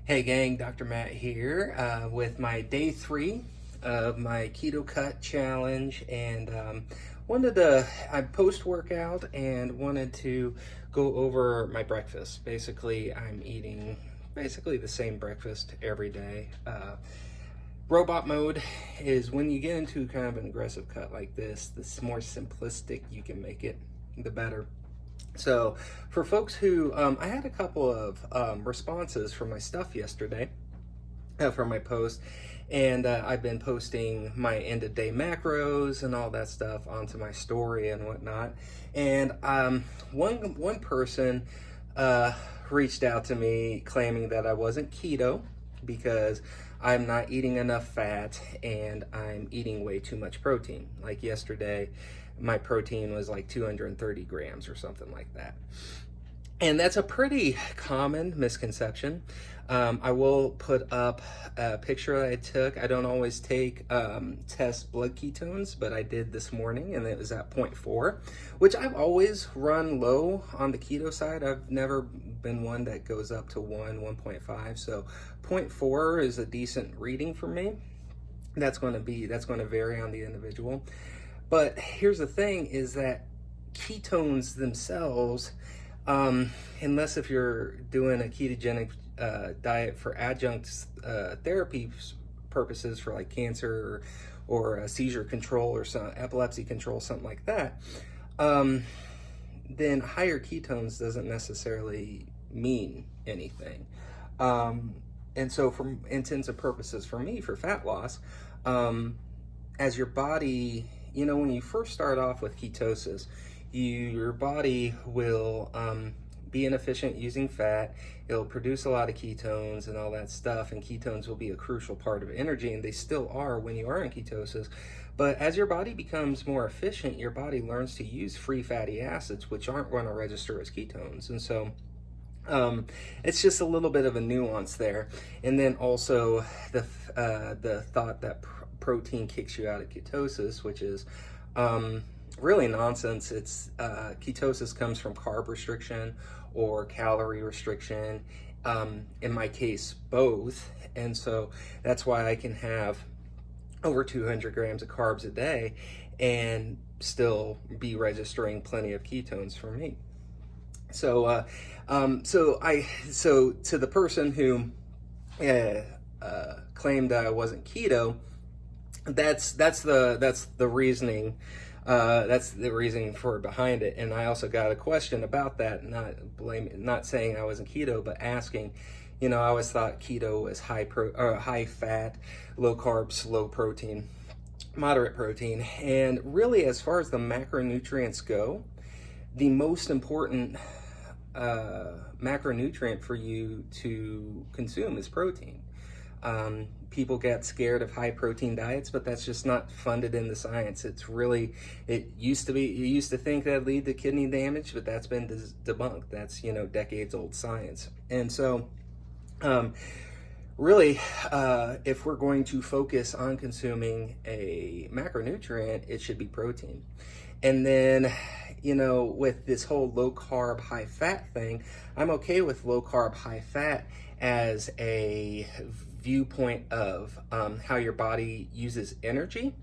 Hey gang, Dr. Matt here with my day 3 of my keto cut challenge, and I post workout and wanted to go over my breakfast. Basically, I'm eating basically the same breakfast every day. Robot mode is when you get into kind of an aggressive cut like this. The more simplistic you can make it, the better. So for folks who, I had a couple of responses from my stuff yesterday, from my post, and I've been posting my end of day macros and all that stuff onto my story and whatnot. And one person reached out to me claiming that I wasn't keto because I'm not eating enough fat and I'm eating way too much protein. Like yesterday, my protein was like 230 grams or something like that. And that's a pretty common misconception. I will put up a picture that I took. I don't always take test blood ketones, but I did this morning and it was at 0.4, which I've always run low on the keto side. I've never been one that goes up to 1.5. So 0.4 is a decent reading for me. That's going to vary on the individual. But here's the thing is that ketones themselves, unless if you're doing a ketogenic diet for adjunct therapy purposes for like cancer or seizure control or some epilepsy control, something like that, then higher ketones doesn't necessarily mean anything. And so for intents and purposes for me, for fat loss, as your body, when you first start off with ketosis, your body will be inefficient using fat. It'll produce a lot of ketones and all that stuff, and ketones will be a crucial part of energy, and they still are when you are in ketosis. But as your body becomes more efficient, your body learns to use free fatty acids, which aren't going to register as ketones. And so it's just a little bit of a nuance there. And then also the thought that protein kicks you out of ketosis, which is really nonsense. It's ketosis comes from carb restriction or calorie restriction. In my case, both. And so that's why I can have over 200 grams of carbs a day and still be registering plenty of ketones for me. So, so to the person who claimed that I wasn't keto, that's the reasoning. That's the reasoning for behind it. And I also got a question about that, not saying I wasn't keto, but asking, I always thought keto was high fat, low carbs, low protein, moderate protein. And really, as far as the macronutrients go, the most important macronutrient for you to consume is protein. People get scared of high protein diets, but that's just not funded in the science. You used to think that lead to kidney damage, but that's been debunked. That's, decades old science. And so, really, if we're going to focus on consuming a macronutrient, it should be protein. And then, with this whole low carb, high fat thing, I'm okay with low carb, high fat as a viewpoint of how your body uses energy,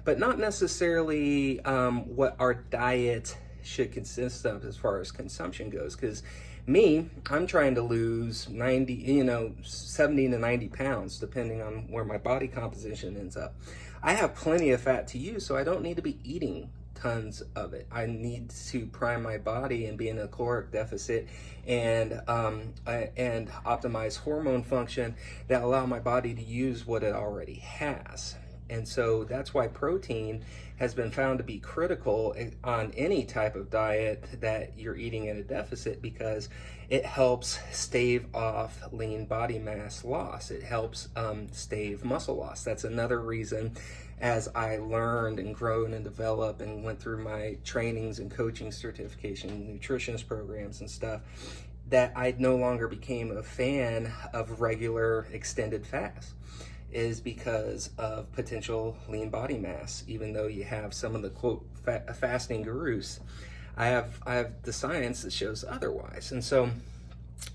but not necessarily what our diet should consist of as far as consumption goes. Because I'm trying to lose 70 to 90 pounds, depending on where my body composition ends up. I have plenty of fat to use, so I don't need to be eating tons of it. I need to prime my body and be in a caloric deficit and optimize hormone function that allow my body to use what it already has. And so that's why protein has been found to be critical on any type of diet that you're eating in a deficit, because it helps stave off lean body mass loss. It helps stave muscle loss. That's another reason, as I learned and grown and developed and went through my trainings and coaching certification, nutritionist programs and stuff, that I no longer became a fan of regular extended fasts, is because of potential lean body mass. Even though you have some of the quote fasting gurus, I have the science that shows otherwise. And so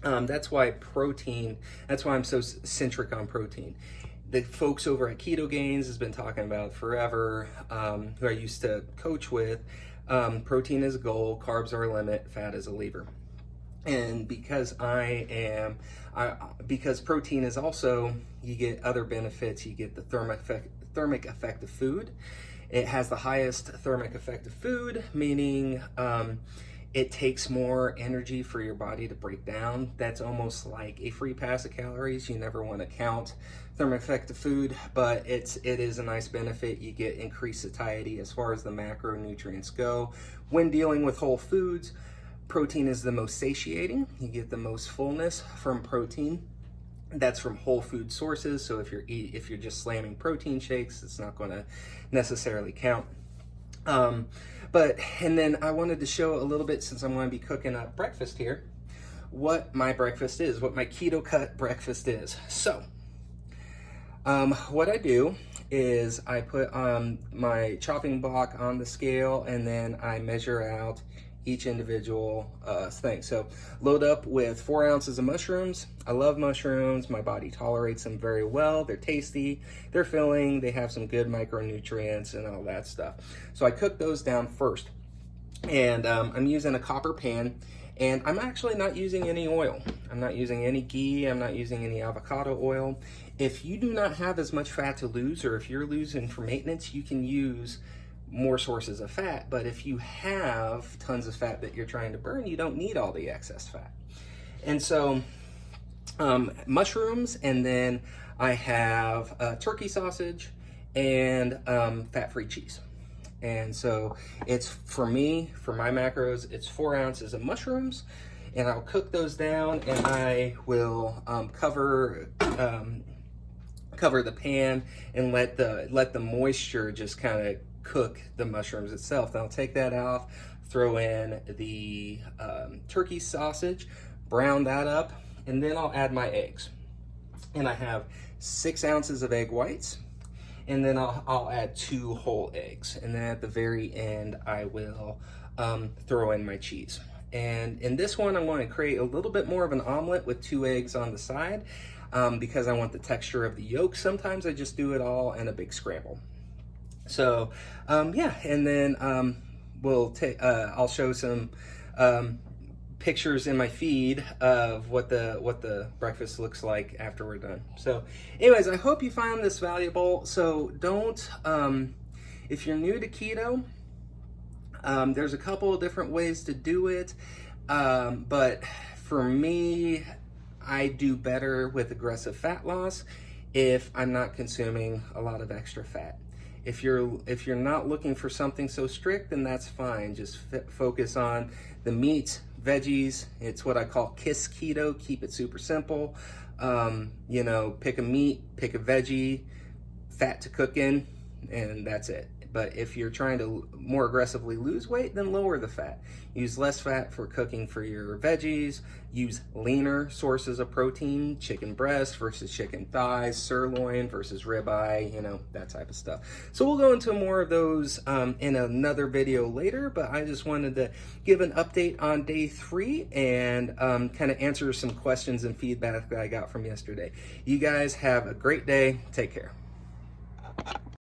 That's why I'm so centric on protein. The folks over at Keto Gains has been talking about forever, who I used to coach with. Protein is a goal, carbs are a limit, fat is a lever. And because because protein is also, you get other benefits. You get the thermic effect of food. It has the highest thermic effect of food, meaning it takes more energy for your body to break down. That's almost like a free pass of calories. You never want to count thermic effect of food, but it is a nice benefit. You get increased satiety as far as the macronutrients go. When dealing with whole foods, protein is the most satiating. You get the most fullness from protein. That's from whole food sources. So if you're just slamming protein shakes, it's not going to necessarily count. And then I wanted to show a little bit, since I'm going to be cooking up breakfast here, what my breakfast is, what my keto cut breakfast is. So, what I do is I put my chopping block on the scale, and then I measure out each individual thing. So load up with 4 ounces of mushrooms. I love mushrooms. My body tolerates them very well. They're tasty, they're filling, they have some good micronutrients and all that stuff. So I cook those down first. And I'm using a copper pan, and I'm actually not using any oil. I'm not using any ghee, I'm not using any avocado oil. If you do not have as much fat to lose, or if you're losing for maintenance, you can use more sources of fat. But if you have tons of fat that you're trying to burn, you don't need all the excess fat. And so mushrooms, and then I have turkey sausage and fat-free cheese. And so it's, for me, for my macros, it's 4 ounces of mushrooms, and I'll cook those down, and I will cover the pan and let the moisture just kind of cook the mushrooms itself. Then I'll take that off, throw in the turkey sausage, brown that up, and then I'll add my eggs. And I have 6 ounces of egg whites, and then I'll add 2 whole eggs. And then at the very end, I will throw in my cheese. And in this one, I'm going to create a little bit more of an omelet with 2 eggs on the side, because I want the texture of the yolk. Sometimes I just do it all in a big scramble. So yeah, and then I'll show some pictures in my feed of what the breakfast looks like after we're done. So anyways, I hope you found this valuable. So don't, if you're new to keto, there's a couple of different ways to do it, but for me, I do better with aggressive fat loss if I'm not consuming a lot of extra fat. If you're not looking for something so strict, then that's fine. Just focus on the meats, veggies. It's what I call KISS keto. Keep it super simple. You know, pick a meat, pick a veggie, fat to cook in, and that's it. But if you're trying to more aggressively lose weight, then lower the fat. Use less fat for cooking for your veggies. Use leaner sources of protein, chicken breast versus chicken thighs, sirloin versus ribeye, you know, that type of stuff. So we'll go into more of those in another video later, but I just wanted to give an update on day 3 and kind of answer some questions and feedback that I got from yesterday. You guys have a great day. Take care.